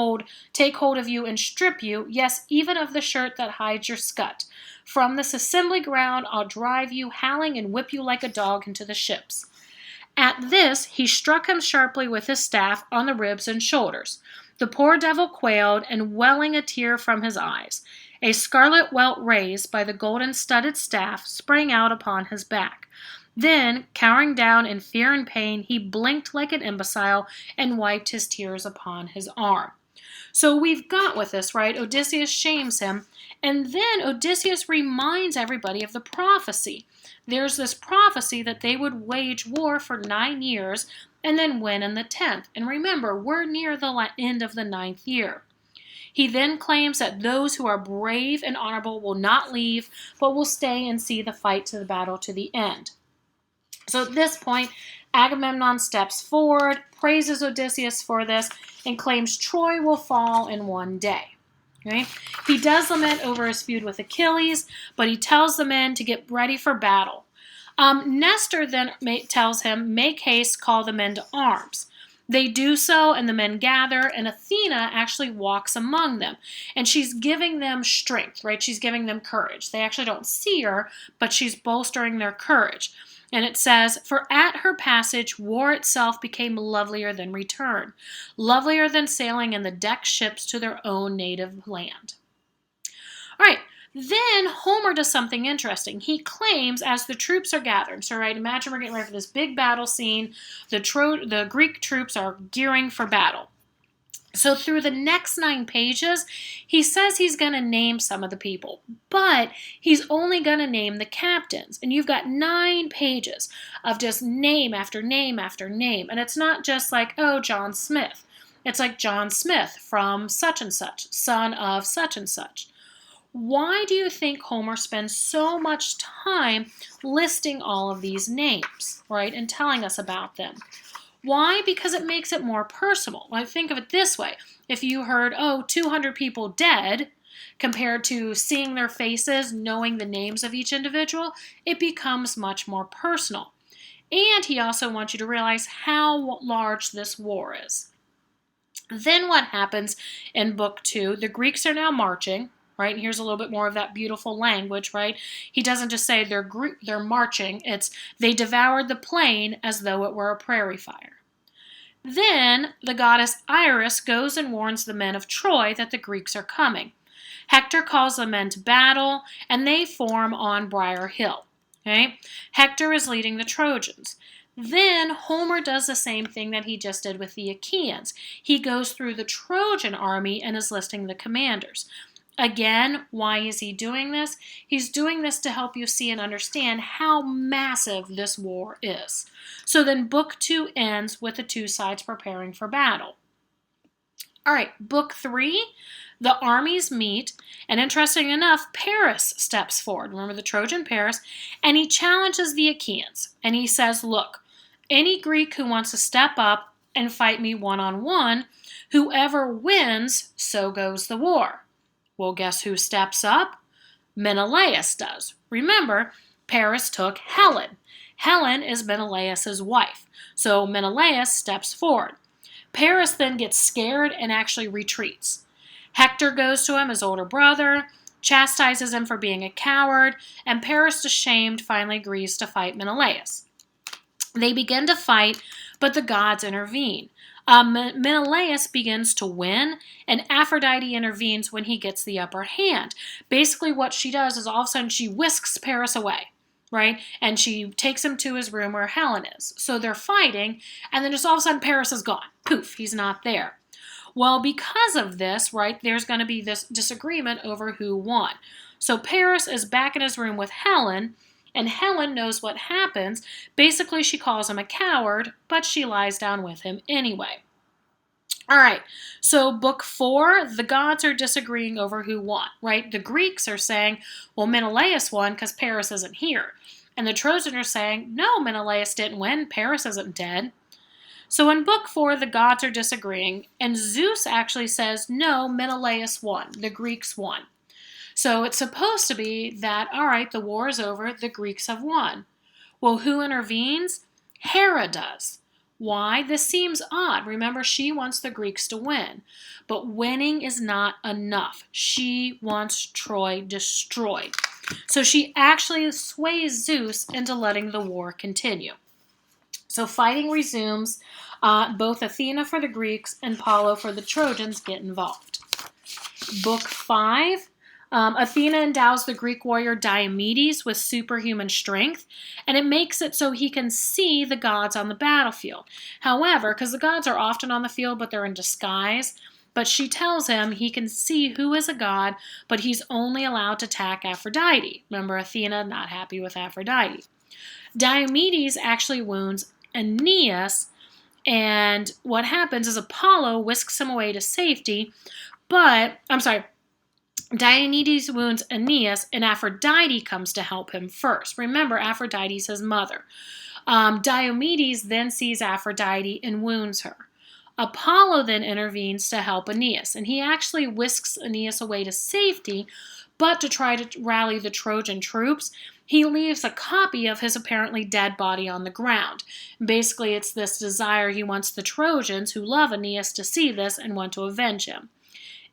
take hold of you and strip you, yes, even of the shirt that hides your scut. From this assembly ground I'll drive you howling and whip you like a dog into the ships. At this, he struck him sharply with his staff on the ribs and shoulders. The poor devil quailed, and welling a tear from his eyes, a scarlet welt raised by the golden-studded staff sprang out upon his back. Then, cowering down in fear and pain, he blinked like an imbecile and wiped his tears upon his arm. So we've got with this, right? Odysseus shames him, and then Odysseus reminds everybody of the prophecy. There's this prophecy that they would wage war for 9 years and then win in the 10th. And remember, we're near the end of the 9th year. He then claims that those who are brave and honorable will not leave, but will stay and see the fight to the battle to the end. So at this point, Agamemnon steps forward, praises Odysseus for this, and claims Troy will fall in one day. Okay? He does lament over his feud with Achilles, but he tells the men to get ready for battle. Nestor then tells him, make haste, call the men to arms. They do so, and the men gather, and Athena actually walks among them. And she's giving them strength, right? She's giving them courage. They actually don't see her, but she's bolstering their courage. And it says, for at her passage, war itself became lovelier than return, lovelier than sailing in the decked ships to their own native land. All right, then Homer does something interesting. He claims as the troops are gathering, so right, imagine we're getting ready for this big battle scene. The Greek troops are gearing for battle. So through the next 9 pages, he says he's going to name some of the people, but he's only going to name the captains. And you've got 9 pages of just name after name after name. And it's not just like, oh, John Smith. It's like John Smith from such and such, son of such and such. Why do you think Homer spends so much time listing all of these names, right, and telling us about them? Why? Because it makes it more personal. Like, think of it this way. If you heard, 200 people dead, compared to seeing their faces, knowing the names of each individual, it becomes much more personal. And he also wants you to realize how large this war is. Then what happens in book 2? The Greeks are now marching, right? And here's a little bit more of that beautiful language, right? He doesn't just say they're marching. It's they devoured the plain as though it were a prairie fire. Then the goddess Iris goes and warns the men of Troy that the Greeks are coming. Hector calls the men to battle, and they form on Briar Hill. Okay? Hector is leading the Trojans. Then Homer does the same thing that he just did with the Achaeans. He goes through the Trojan army and is listing the commanders. Again, why is he doing this? He's doing this to help you see and understand how massive this war is. So then book 2 ends with the 2 sides preparing for battle. All right, book 3, the armies meet, and interesting enough, Paris steps forward. Remember the Trojan Paris, and he challenges the Achaeans. And he says, look, any Greek who wants to step up and fight me one-on-one, whoever wins, so goes the war. Well, guess who steps up? Menelaus does. Remember, Paris took Helen. Helen is Menelaus's wife. So Menelaus steps forward. Paris then gets scared and actually retreats. Hector goes to him, his older brother, chastises him for being a coward, and Paris, ashamed, finally agrees to fight Menelaus. They begin to fight, but the gods intervene. Menelaus begins to win, and Aphrodite intervenes when he gets the upper hand. Basically, what she does is all of a sudden she whisks Paris away, right? And she takes him to his room where Helen is. So they're fighting, and then just all of a sudden Paris is gone. Poof, he's not there. Well, because of this, right, there's going to be this disagreement over who won. So Paris is back in his room with Helen, and Helen knows what happens. Basically, she calls him a coward, but she lies down with him anyway. All right, so book 4, the gods are disagreeing over who won, right? The Greeks are saying, well, Menelaus won because Paris isn't here. And the Trojans are saying, no, Menelaus didn't win, Paris isn't dead. So in book 4, the gods are disagreeing, and Zeus actually says, no, Menelaus won, the Greeks won. So it's supposed to be that, all right, the war is over, the Greeks have won. Well, who intervenes? Hera does. Why? This seems odd. Remember, she wants the Greeks to win. But winning is not enough. She wants Troy destroyed. So she actually sways Zeus into letting the war continue. So fighting resumes. Both Athena for the Greeks and Apollo for the Trojans get involved. Book 5. Athena endows the Greek warrior Diomedes with superhuman strength, and it makes it so he can see the gods on the battlefield. However, because the gods are often on the field, but they're in disguise, but she tells him he can see who is a god, but he's only allowed to attack Aphrodite. Remember, Athena not happy with Aphrodite. Diomedes actually wounds Aeneas, and what happens is Apollo whisks him away to safety, Diomedes wounds Aeneas, and Aphrodite comes to help him first. Remember, Aphrodite's his mother. Diomedes then sees Aphrodite and wounds her. Apollo then intervenes to help Aeneas, and he actually whisks Aeneas away to safety, but to try to rally the Trojan troops, he leaves a copy of his apparently dead body on the ground. Basically, it's this desire he wants the Trojans, who love Aeneas, to see this and want to avenge him.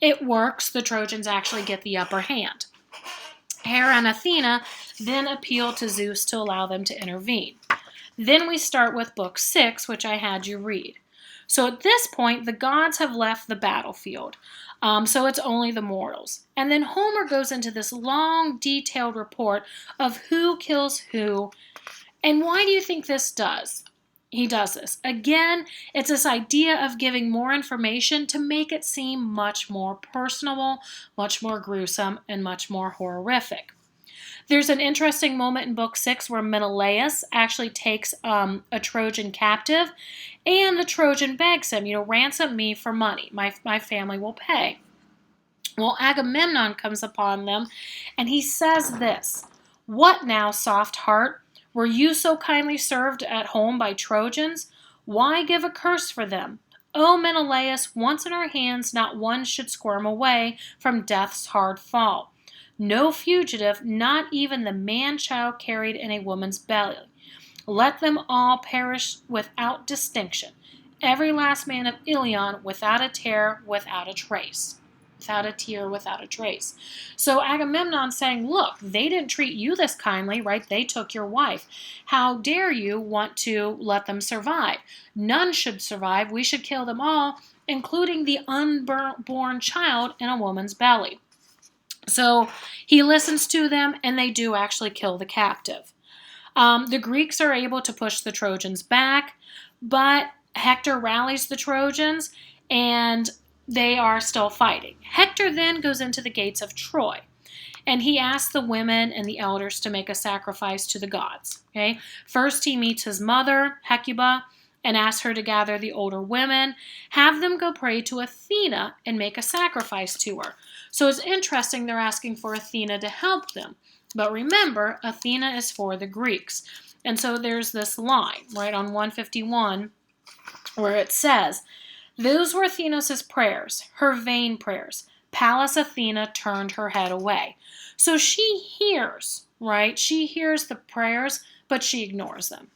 It works. The Trojans actually get the upper hand. Hera and Athena then appeal to Zeus to allow them to intervene. Then we start with book 6, which I had you read. So at this point, the gods have left the battlefield. So it's only the mortals. And then Homer goes into this long, detailed report of who kills who. And why do you think this does? He does this. Again, it's this idea of giving more information to make it seem much more personable, much more gruesome, and much more horrific. There's an interesting moment in book 6 where Menelaus actually takes a Trojan captive, and the Trojan begs him, ransom me for money. My family will pay. Well, Agamemnon comes upon them, and he says this, "What now, soft heart? Were you so kindly served at home by Trojans? Why give a curse for them? O Menelaus, once in our hands, not one should squirm away from death's hard fall. No fugitive, not even the man-child carried in a woman's belly. Let them all perish without distinction. Every last man of Iliad without a tear, without a trace." Without a tear, without a trace. So Agamemnon's saying, look, they didn't treat you this kindly, right? They took your wife. How dare you want to let them survive? None should survive. We should kill them all, including the unborn child in a woman's belly. So he listens to them, and they do actually kill the captive. The Greeks are able to push the Trojans back, but Hector rallies the Trojans, and they are still fighting. Hector then goes into the gates of Troy, and he asks the women and the elders to make a sacrifice to the gods. Okay? First, he meets his mother, Hecuba, and asks her to gather the older women, have them go pray to Athena, and make a sacrifice to her. So it's interesting they're asking for Athena to help them. But remember, Athena is for the Greeks. And so there's this line, right, on 151, where it says, "Those were Athena's prayers, her vain prayers. Pallas Athena turned her head away. So she hears, right? She hears the prayers, but she ignores them.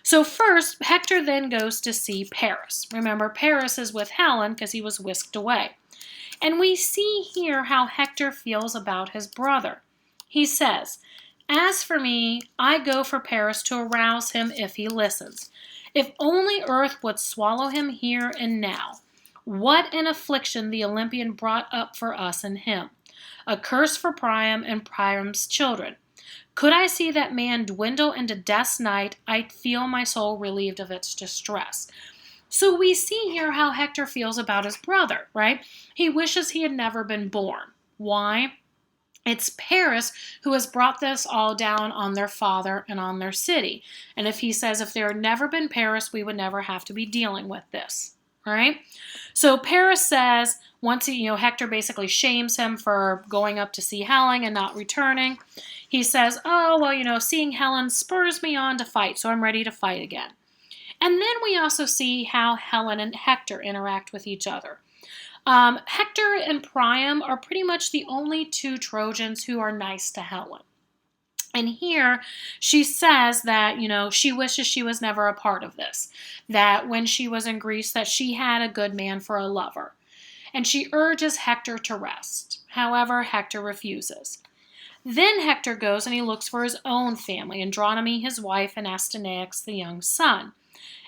So first, Hector then goes to see Paris. Remember, Paris is with Helen because he was whisked away. And we see here how Hector feels about his brother. He says, "As for me, I go for Paris to arouse him if he listens. If only earth would swallow him here and now. What an affliction the Olympian brought up for us and him. A curse for Priam and Priam's children. Could I see that man dwindle into death's night, I'd feel my soul relieved of its distress." So we see here how Hector feels about his brother, right? He wishes he had never been born. Why? It's Paris who has brought this all down on their father and on their city. And if he says if there had never been Paris, we would never have to be dealing with this, right? So Paris says, once Hector basically shames him for going up to see Helen and not returning. He says, "Oh, well, seeing Helen spurs me on to fight, so I'm ready to fight again." And then we also see how Helen and Hector interact with each other. Hector and Priam are pretty much the only two Trojans who are nice to Helen. And here she says that, she wishes she was never a part of this, that when she was in Greece that she had a good man for a lover. And she urges Hector to rest. However, Hector refuses. Then Hector goes and he looks for his own family, Andronomy, his wife, and Astyanax, the young son.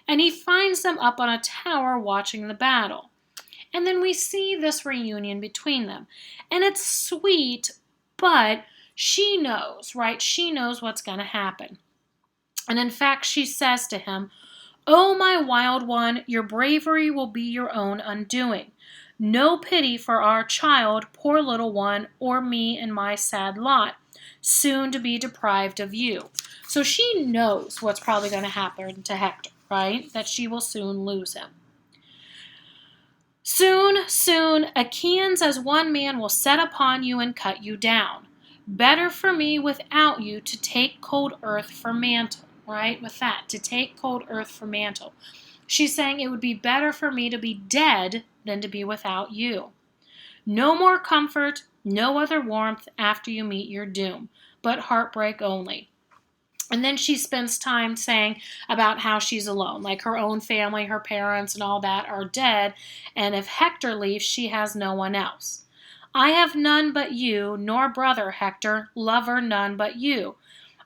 And he finds them up on a tower watching the battle. And then we see this reunion between them. And it's sweet, but she knows, right? She knows what's going to happen. And in fact, she says to him, "Oh, my wild one, your bravery will be your own undoing. No pity for our child, poor little one, or me and my sad lot, soon to be deprived of you." So she knows what's probably going to happen to Hector, right? That she will soon lose him. Soon, Achaeans as one man will set upon you and cut you down. Better for me without you to take cold earth for mantle, right? With that, to take cold earth for mantle. She's saying it would be better for me to be dead than to be without you. No more comfort, no other warmth after you meet your doom, but heartbreak only. And then she spends time saying about how she's alone, like her own family, her parents, and all that are dead, and if Hector leaves, she has no one else. "I have none but you, nor brother, Hector, lover none but you.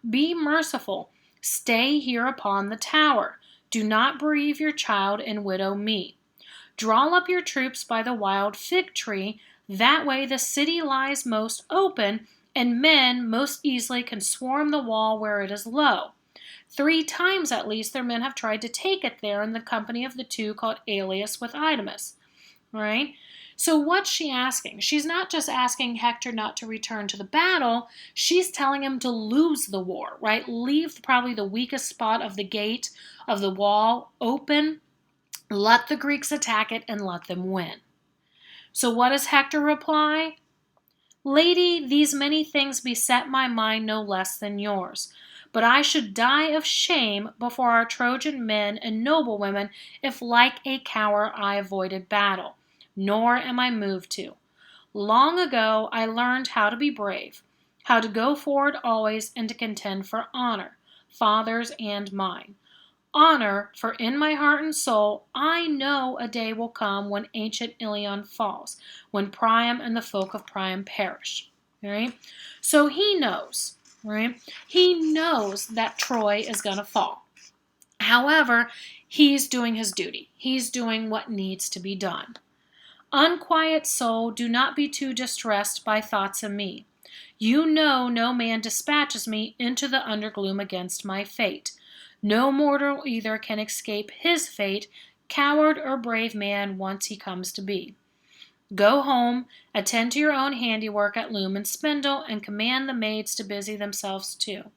Be merciful, stay here upon the tower. Do not bereave your child and widow me. Draw up your troops by the wild fig tree, that way the city lies most open, and men most easily can swarm the wall where it is low. 3 times at least their men have tried to take it there in the company of the two called Aeolus with Idamus." Right? So what's she asking? She's not just asking Hector not to return to the battle, she's telling him to lose the war, right? Leave probably the weakest spot of the gate of the wall open, let the Greeks attack it, and let them win. So what does Hector reply? "Lady, these many things beset my mind no less than yours. But I should die of shame before our Trojan men and noble women if like a coward I avoided battle, nor am I moved to. Long ago I learned how to be brave, how to go forward always and to contend for honor, father's and mine. Honor, for in my heart and soul I know a day will come when ancient Iliad falls, when Priam and the folk of Priam perish." Right? So he knows, right? He knows that Troy is going to fall. However, he's doing his duty. He's doing what needs to be done. "Unquiet soul, do not be too distressed by thoughts of me. You know no man dispatches me into the undergloom against my fate. No mortal either can escape his fate, coward or brave man once he comes to be. Go home, attend to your own handiwork at loom and spindle, and command the maids to busy themselves too.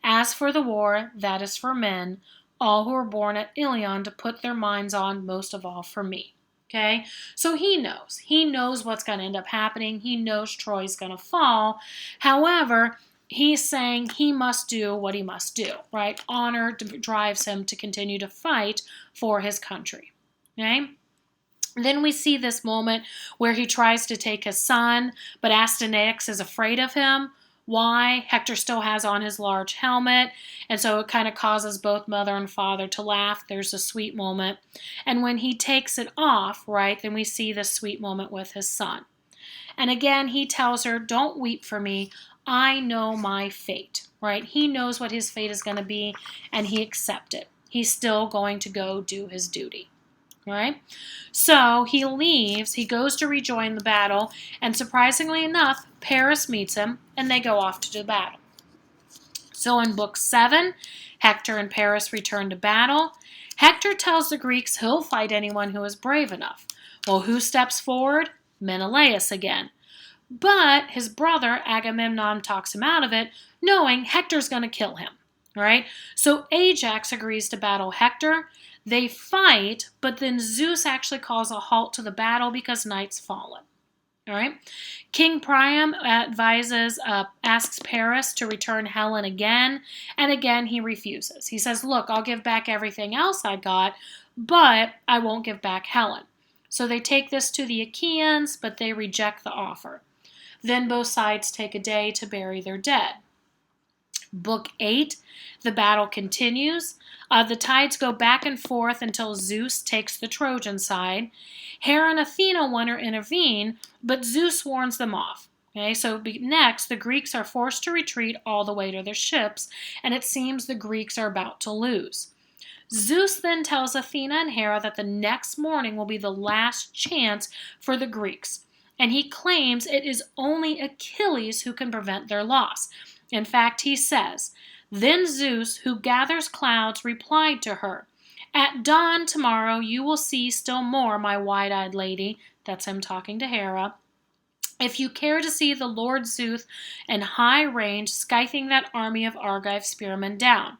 As for the war, that is for men, all who are born at Ilion to put their minds on, most of all for me." Okay, so he knows. He knows what's going to end up happening. He knows Troy's going to fall. However, he's saying he must do what he must do, right? Honor drives him to continue to fight for his country. Okay? Then we see this moment where he tries to take his son, but Astyanax is afraid of him. Why? Hector still has on his large helmet, and so it kind of causes both mother and father to laugh. There's a sweet moment. And when he takes it off, right, then we see this sweet moment with his son. And again, he tells her, don't weep for me. I know my fate, right? He knows what his fate is going to be, and he accepts it. He's still going to go do his duty. Right? So he leaves, he goes to rejoin the battle, and surprisingly enough, Paris meets him, and they go off to do battle. So in book 7, Hector and Paris return to battle. Hector tells the Greeks he'll fight anyone who is brave enough. Well, who steps forward? Menelaus again. But his brother Agamemnon talks him out of it, knowing Hector's going to kill him. Right? So Ajax agrees to battle Hector. They fight, but then Zeus actually calls a halt to the battle because night's fallen. All right. King Priam asks Paris to return Helen again, and again he refuses. He says, look, I'll give back everything else I got, but I won't give back Helen. So they take this to the Achaeans, but they reject the offer. Then both sides take a day to bury their dead. Book 8, the battle continues. The tides go back and forth until Zeus takes the Trojan side. Hera and Athena want to intervene, but Zeus warns them off. Okay, so next, the Greeks are forced to retreat all the way to their ships, and it seems the Greeks are about to lose. Zeus then tells Athena and Hera that the next morning will be the last chance for the Greeks, and he claims it is only Achilles who can prevent their loss. In fact, he says, then Zeus, who gathers clouds, replied to her, at dawn tomorrow you will see still more, my wide-eyed lady. That's him talking to Hera. If you care to see the Lord Zeus in high range scything that army of Argive spearmen down.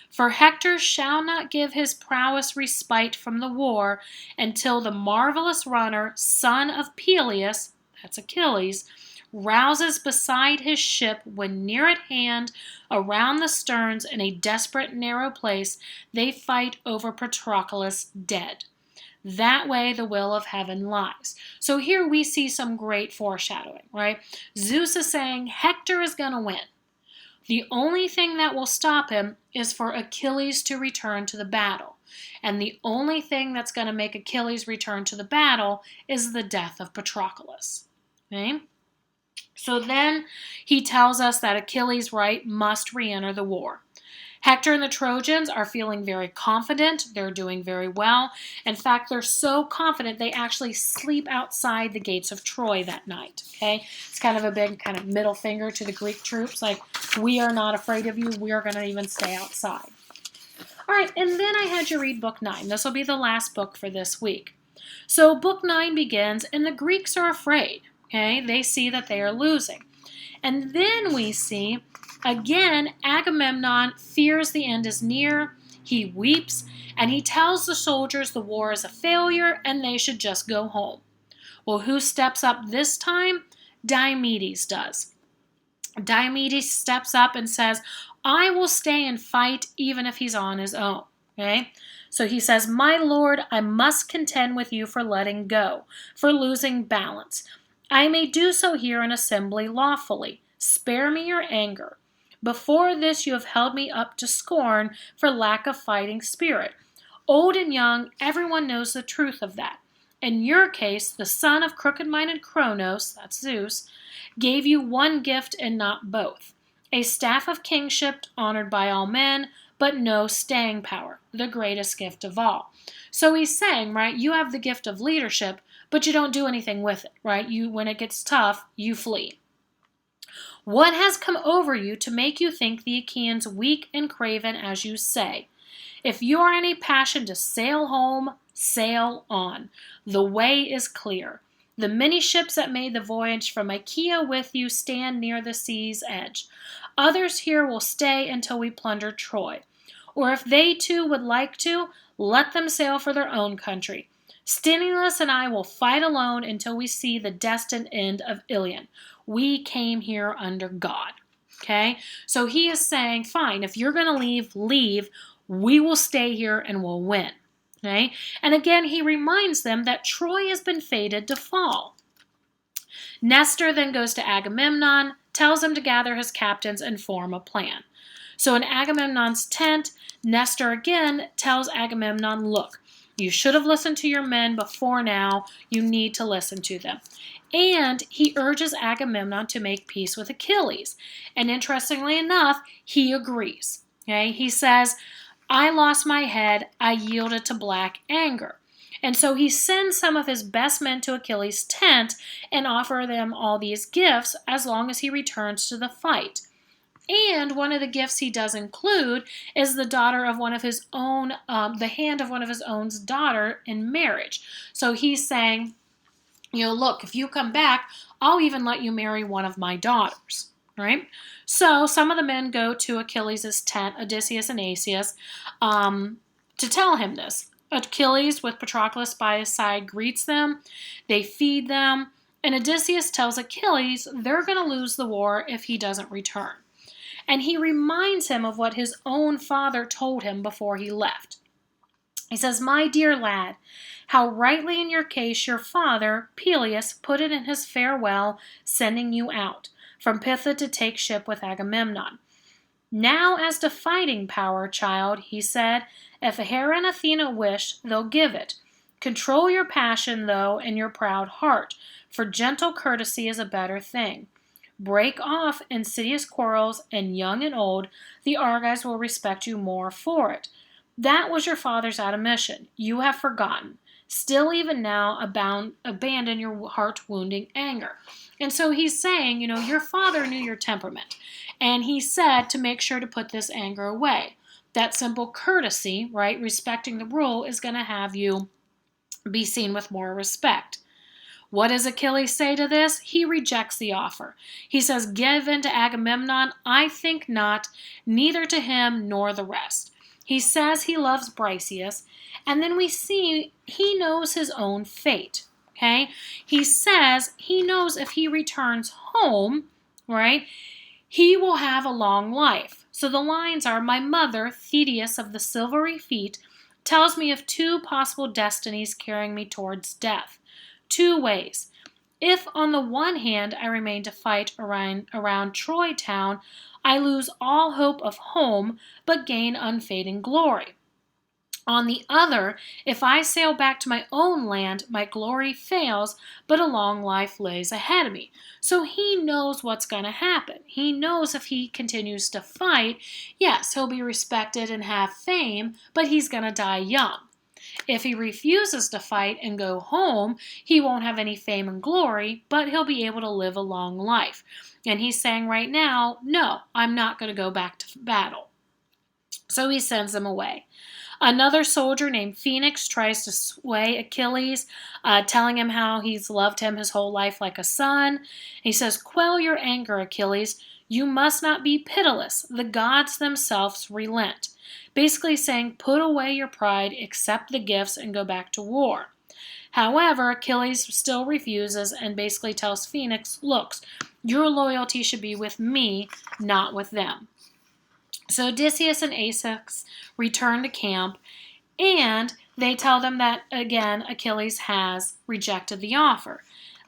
For Hector shall not give his prowess respite from the war until the marvelous runner, son of Peleus, that's Achilles, rouses beside his ship when near at hand, around the sterns in a desperate narrow place, they fight over Patroclus dead. That way the will of heaven lies. So here we see some great foreshadowing, right? Zeus is saying Hector is going to win. The only thing that will stop him is for Achilles to return to the battle. And the only thing that's going to make Achilles return to the battle is the death of Patroclus. Okay? So then he tells us that Achilles, right, must re-enter the war. Hector and the Trojans are feeling very confident. They're doing very well. In fact, they're so confident they actually sleep outside the gates of Troy that night. Okay? It's kind of a big kind of middle finger to the Greek troops, like, we are not afraid of you. We are going to even stay outside. All right, and then I had you read book 9. This will be the last book for this week. So book 9 begins, and the Greeks are afraid. Okay? They see that they are losing. And then we see, again, Agamemnon fears the end is near. He weeps, and he tells the soldiers the war is a failure and they should just go home. Well, who steps up this time? Diomedes does. Diomedes steps up and says, I will stay and fight even if he's on his own. Okay? So he says, my lord, I must contend with you for letting go, for losing balance. I may do so here in assembly lawfully. Spare me your anger. Before this you have held me up to scorn for lack of fighting spirit. Old and young, everyone knows the truth of that. In your case, the son of crooked-minded Kronos, that's Zeus, gave you one gift and not both. A staff of kingship honored by all men, but no staying power, the greatest gift of all. So he's saying, right, you have the gift of leadership, but you don't do anything with it, right? When it gets tough, you flee. What has come over you to make you think the Achaeans weak and craven as you say? If you are in a passion to sail home, sail on. The way is clear. The many ships that made the voyage from Achaea with you stand near the sea's edge. Others here will stay until we plunder Troy. Or if they too would like to, let them sail for their own country. Sthenelus and I will fight alone until we see the destined end of Iliad. We came here under God. Okay? So he is saying, fine, if you're going to leave, leave. We will stay here and we'll win. Okay? And again, he reminds them that Troy has been fated to fall. Nestor then goes to Agamemnon, tells him to gather his captains and form a plan. So in Agamemnon's tent, Nestor again tells Agamemnon, look, you should have listened to your men before now. You need to listen to them. And he urges Agamemnon to make peace with Achilles. And interestingly enough, he agrees. Okay? He says, I lost my head. I yielded to black anger. And so he sends some of his best men to Achilles' tent and offer them all these gifts as long as he returns to the fight. And one of the gifts he does include is the daughter of one of his own, the hand of one of his own's daughter in marriage. So he's saying, look, if you come back, I'll even let you marry one of my daughters, right? So some of the men go to Achilles' tent, Odysseus and Asius, to tell him this. Achilles, with Patroclus by his side, greets them. They feed them. And Odysseus tells Achilles they're going to lose the war if he doesn't return. And he reminds him of what his own father told him before he left. He says, my dear lad, how rightly in your case your father, Peleus, put it in his farewell, sending you out from Pitha to take ship with Agamemnon. Now as to fighting power, child, he said, if Hera and Athena wish, they'll give it. Control your passion, though, and your proud heart, for gentle courtesy is a better thing. Break off insidious quarrels, and young and old, the Argives will respect you more for it. That was your father's admonition. You have forgotten. Still even now abandon your heart-wounding anger. And so he's saying, your father knew your temperament. And he said to make sure to put this anger away. That simple courtesy, right, respecting the rule, is going to have you be seen with more respect. What does Achilles say to this? He rejects the offer. He says, give in to Agamemnon, I think not, neither to him nor the rest. He says he loves Briseis, and then we see he knows his own fate. Okay? He says he knows if he returns home, right, he will have a long life. So the lines are, my mother, Thetis of the silvery feet, tells me of two possible destinies carrying me towards death. Two ways. If on the one hand I remain to fight around Troy town, I lose all hope of home, but gain unfading glory. On the other, if I sail back to my own land, my glory fails, but a long life lays ahead of me. So he knows what's going to happen. He knows if he continues to fight, yes, he'll be respected and have fame, but he's going to die young. If he refuses to fight and go home, he won't have any fame and glory, but he'll be able to live a long life. And he's saying right now, no, I'm not going to go back to battle. So he sends them away. Another soldier named Phoenix tries to sway Achilles, telling him how he's loved him his whole life like a son. He says, quell your anger, Achilles. You must not be pitiless. The gods themselves relent. Basically saying, put away your pride, accept the gifts, and go back to war. However, Achilles still refuses and basically tells Phoenix, look, your loyalty should be with me, not with them. So Odysseus and Asius return to camp, and they tell them that, again, Achilles has rejected the offer.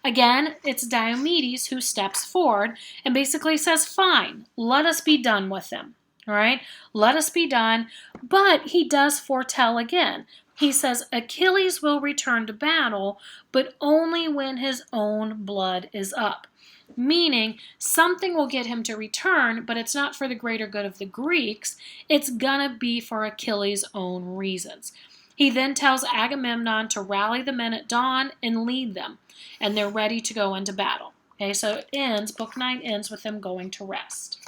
Again, it's Diomedes who steps forward and basically says, fine, let us be done with them. All right, let us be done. But he does foretell again. He says Achilles will return to battle, but only when his own blood is up. Meaning something will get him to return, but it's not for the greater good of the Greeks. It's gonna be for Achilles' own reasons. He then tells Agamemnon to rally the men at dawn and lead them, and they're ready to go into battle. Okay, so it ends, book 9 ends with them going to rest.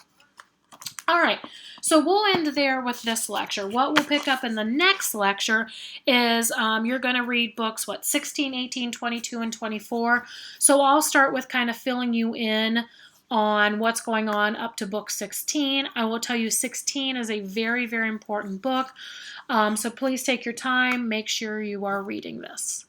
All right, so we'll end there with this lecture. What we'll pick up in the next lecture is you're going to read books, 16, 18, 22, and 24. So I'll start with kind of filling you in on what's going on up to book 16. I will tell you 16 is a very, very important book. So please take your time. Make sure you are reading this.